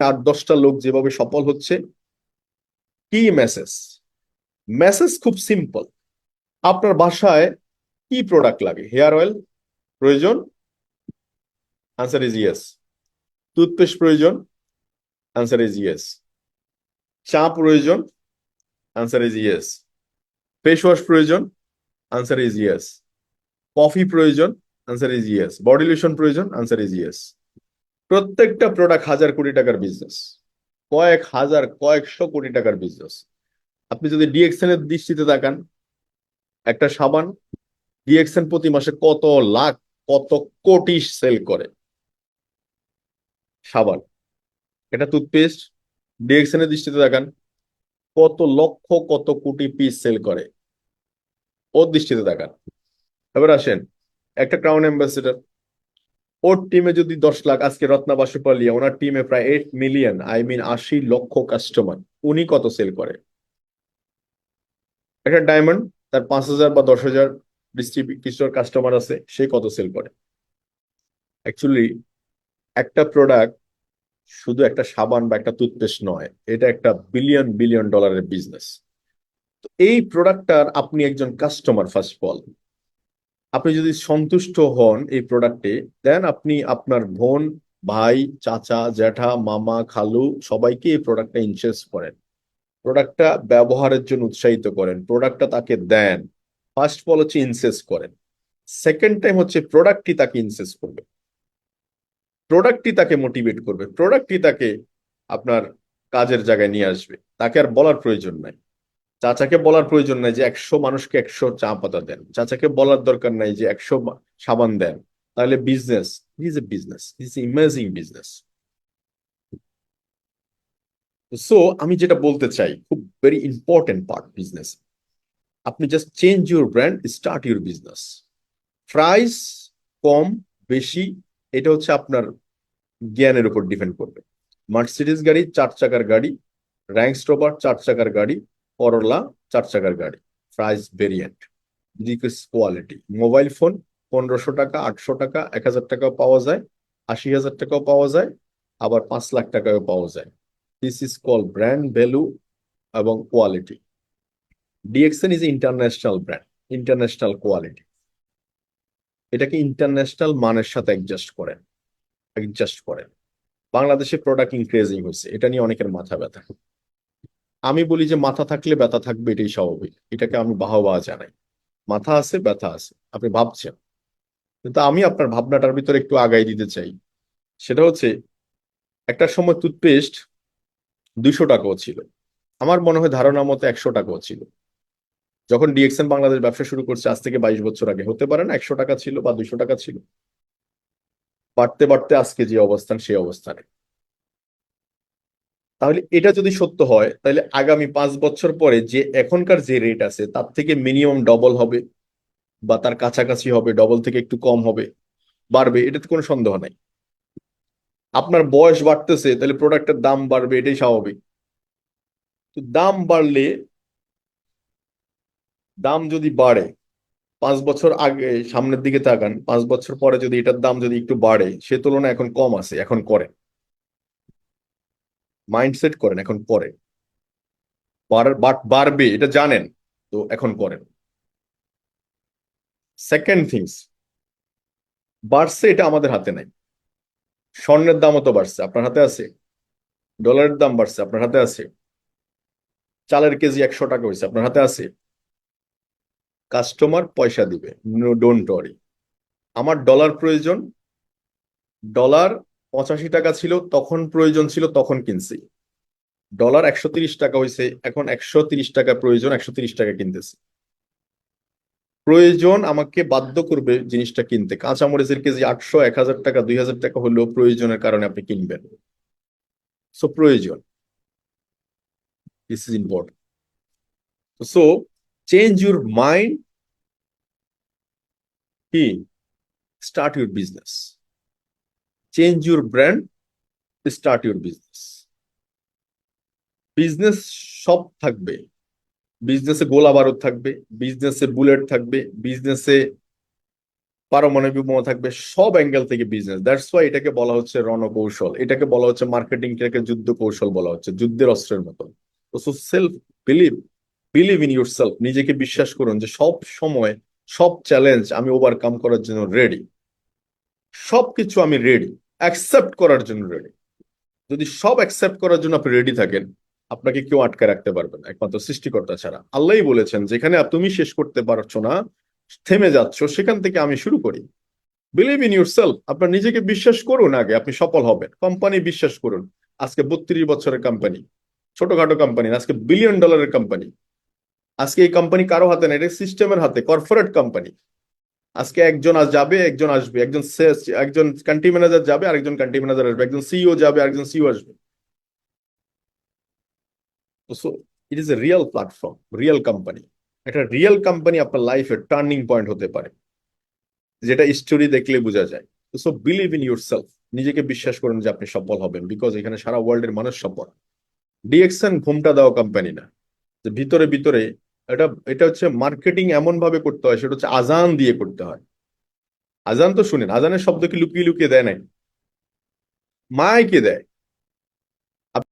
8-10টা লোক যেভাবে সফল হচ্ছে, কি মেসেজ? মেসেজ খুব সিম্পল। আপনার বাসায় কি প্রোডাক্ট লাগে? হেয়ার অয়েল প্রয়োজন? Answer is yes. টুথপেস্ট প্রয়োজন? Answer is yes. চা প্রয়োজন? Answer is yes. Face wash প্রয়োজন? Answer is yes. কফি প্রয়োজন? Answer is yes. Body lotion প্রয়োজন? Answer is yes. প্রত্যেকটা প্রোডাক্ট হাজার কোটি টাকার বিজনেস, কয়েক হাজার কয়েকশো কোটি টাকার বিজনেস। আপনি যদি ডিএক্সএন এর দৃষ্টিতে তাকান, একটা সাবান ডিএক্সএন প্রতি মাসে কত লাখ, কত কোটি সেল করে সাবান। এটা টুথপেস্ট ডিএক্সএন এর দৃষ্টিতে তাকান, কত লক্ষ কত কোটি পিস সেল করে, ওর দৃষ্টিতে তাকান। এবার আসেন, একটা ক্রাউন অ্যাম্বাসেডর, ওর টিমে যদি 10 লাখ, আজকে রত্না বাসুপালিয়া ওনার টিমে প্রায় 8 মিলিয়ন, আই মিন 80 লক্ষ কাস্টমার, উনি কত সেল করে? একটা ডায়মন্ড, তার 5,000 বা 10,000 ডিস্ট্রিবিউটর কাস্টমার আছে, সে কত সেল করে? অ্যাকচুয়ালি একটা প্রোডাক্ট শুধু একটা সাবান বা একটা টুথপেস্ট নয়, এটা একটা বিলিয়ন বিলিয়ন ডলারের বিজনেস। তো এই প্রোডাক্টটার আপনি একজন কাস্টমার, ফার্স্ট অফ অল আপনি যদি সন্তুষ্ট হন এই প্রোডাক্টে, দেন আপনি আপনার বোন, ভাই, চাচা, জ্যাঠা, মামা, খালু সবাইকে এই প্রোডাক্টটা ইনসেস করেন, প্রোডাক্টটা ব্যবহারের জন্য উৎসাহিত করেন, প্রোডাক্টটা তাকে দেন। ফার্স্ট অফ অল হচ্ছে ইনসেস করেন। সেকেন্ড টাইম হচ্ছে প্রোডাক্টটি তাকে ইনসেস করবে, প্রোডাক্টটি তাকে মোটিভেট করবে, প্রোডাক্টটি তাকে আপনার কাজের জায়গায় নিয়ে আসবে। তাকে আর বলার প্রয়োজন নাই। চাচাকে বলার প্রয়োজন নাই যে 100 মানুষকে 100 চা পাতা দেন, চাচাকে বলার দরকার নাই যে 100 সাবান দেন। তাহলে business is a business, is amazing business. So আমি যেটা বলতে চাই, খুব ভেরি ইম্পর্টেন্ট পার্ট বিজনেস, আপনি just change your brand, start your business. Price কম বেশি, এটা হচ্ছে আপনার জ্ঞানের উপর ডিপেন্ড করবে। মার্সিডিজ গাড়ি 4 চাকার গাড়ি, র্যাঙ্ক রোভার 4 চাকার গাড়ি, করলা 4 চাকার গাড়ি, price variant, decrease quality. Mobile phone 1,500 টাকা, 800 টাকা, 1,000 টাকাও পাওয়া যায়, 80,000 টাকাও পাওয়া যায়, আবার 5 লাখ টাকাও পাওয়া যায়। This is call brand value এবং quality. DXN is international brand, international quality. এটাকে ইন্টারন্যাশনাল মানের সাথে অ্যাডজাস্ট করেন। বাংলাদেশে প্রোডাক্ট ইনক্রিজিং হয়েছে, এটা নিয়ে অনেকের মাথা ব্যথা। আমি বলি যে মাথা থাকলে ব্যথা থাকবে, এটাই স্বাভাবিক, এটাকে আমি বাহবা জানাই। মাথা আছে, ব্যথা আছে, আপনি ভাবছেন। কিন্তু আমি আপনার ভাবনাটার ভিতরে একটু আগাই দিতে চাই। সেটা হচ্ছে, একটা সময় টুথপেস্ট 200 টাকাও ছিল, আমার মনে হয় ধারণা মতো 100 টাকাও ছিল। যখন ডিএক্সএন বাংলাদেশ ব্যবসা শুরু করছে, আজ থেকে 22 বছর আগে, হতে পারে না 100 টাকা ছিল বা 200 টাকা ছিল। বাড়তে বাড়তে আজকে যে অবস্থান, সেই অবস্থানে। তাহলে এটা যদি সত্য হয়, তাহলে আগামী 5 বছর পরে যে এখনকার যে রেট আছে, তার থেকে মিনিমাম ডবল হবে, বা তার কাছাকাছি হবে, ডবল থেকে একটু কম হবে, বাড়বে, এটাতে কোনো সন্দেহ নাই। আপনার বয়স বাড়তেছে, তাহলে প্রোডাক্টের দাম বাড়বে, এটাই স্বাভাবিক। তো দাম বাড়লে, দাম যদি বাড়ে, 5 বছর আগে সামনের দিকে তাকান, 5 বছর পরে যদি এটার দাম যদি একটু বাড়ে, সে তুলনায় এখন কম আছে, এখন করেন, মাইন্ডসেট করেন, এখন করেন। বাড়বে এটা জানেন, তো এখন করেন। সেকেন্ড থিংস, বাড়ছে এটা আমাদের হাতে নাই। স্বর্ণের দামও তো বাড়ছে, আপনার হাতে আছে। ডলারের দাম বাড়ছে, আপনার হাতে আছে। চালের কেজি 100 টাকা হয়েছে, আপনার হাতে আছে। কাস্টমার পয়সা দিবে, ডোন্ট ওয়ারি। আমার ডলার প্রয়োজন, ডলার 85 টাকা ছিল তখন, প্রয়োজন ছিল তখন কিনছি। ডলার 130 টাকা হয়েছে, এখন 130 টাকা প্রয়োজন, 130 টাকা কিনতেছি। প্রয়োজন আমাকে বাধ্য করবে জিনিসটা কিনতে। কাঁচামরিচের কেজি 800, 1,000 টাকা, 2,000 টাকা হলেও প্রয়োজনের কারণে আপনি কিনবেন। সো প্রয়োজন, this is important. So change your mind, কি, start your business. Change your brand, start your business. Business সব থাকবে, বিজনেসে গোলা বারুদ থাকবে, বিজনেসে বুলেট থাকবে, বিজনেসে পারমাণবিক বোমা থাকবে, সব অ্যাঙ্গেল থেকে বিজনেস। দ্যাটস ওয়াই এটাকে বলা হচ্ছে রণকৌশল, এটাকে বলা হচ্ছে মার্কেটিংটাকে যুদ্ধ কৌশল বলা হচ্ছে, যুদ্ধের অস্ত্রের মতো। তো self believe, believe in your self, নিজেকে বিশ্বাস করুন যে সব সময় সব চ্যালেঞ্জ আমি ওভারকাম করার জন্য রেডি, সবকিছু আমি রেডি, অ্যাকসেপ্ট করার জন্য রেডি। যদি সব অ্যাকসেপ্ট করার জন্য আপনি রেডি থাকেন, আপনাকে কেউ আটকে রাখতে পারবে না, একমাত্র সৃষ্টিকর্তা ছাড়া। আল্লাহই বলেছেন যেখানে তুমি শেষ করতে পারছো না, থেমে যাচ্ছ, সেখান থেকে আমি শুরু করি। বিলিভ ইন ইউর সেলফ, আপনার নিজেকে বিশ্বাস করুন, আগে আপনি সফল হবেন। কোম্পানি বিশ্বাস করুন, আজকে 32 বছরের কোম্পানি, ছোটখাটো কোম্পানি, আজকে $1 বিলিয়ন কোম্পানি। আজকে এই কোম্পানি কারো হাতে না, এটা সিস্টেমের হাতে, কর্পোরেট কোম্পানি। আজকে একজন আজ যাবে, একজন আসবে, একজন কান্ট্রি ম্যানেজার যাবে, আরেকজন কান্ট্রি ম্যানেজার আসবে, একজন সিইও যাবে, আরেকজন সিইও আসবে। So it is a real platform, real company. একটা রিয়েল কোম্পানি আপনার লাইফের টার্নিং পয়েন্ট হতে পারে, যেটা স্টোরি দেখলে বোঝা যায়। So believe in your self, নিজেকে বিশ্বাস করুন যে আপনি সফল হবেন, বিকজ এখানে সারা ওয়ার্ল্ডের মানুষ সফল। ডিএক্সএন ঘুমটা দেওয়া কোম্পানি না, যে ভিতরে ভিতরে এটা, এটা হচ্ছে মার্কেটিং এমন ভাবে করতে হয়, সেটা হচ্ছে আজান দিয়ে করতে হয়। আজান তো শুনেন, আজানের শব্দ কি লুকিয়ে লুকিয়ে দেয় নাই, মাইকে দেয়।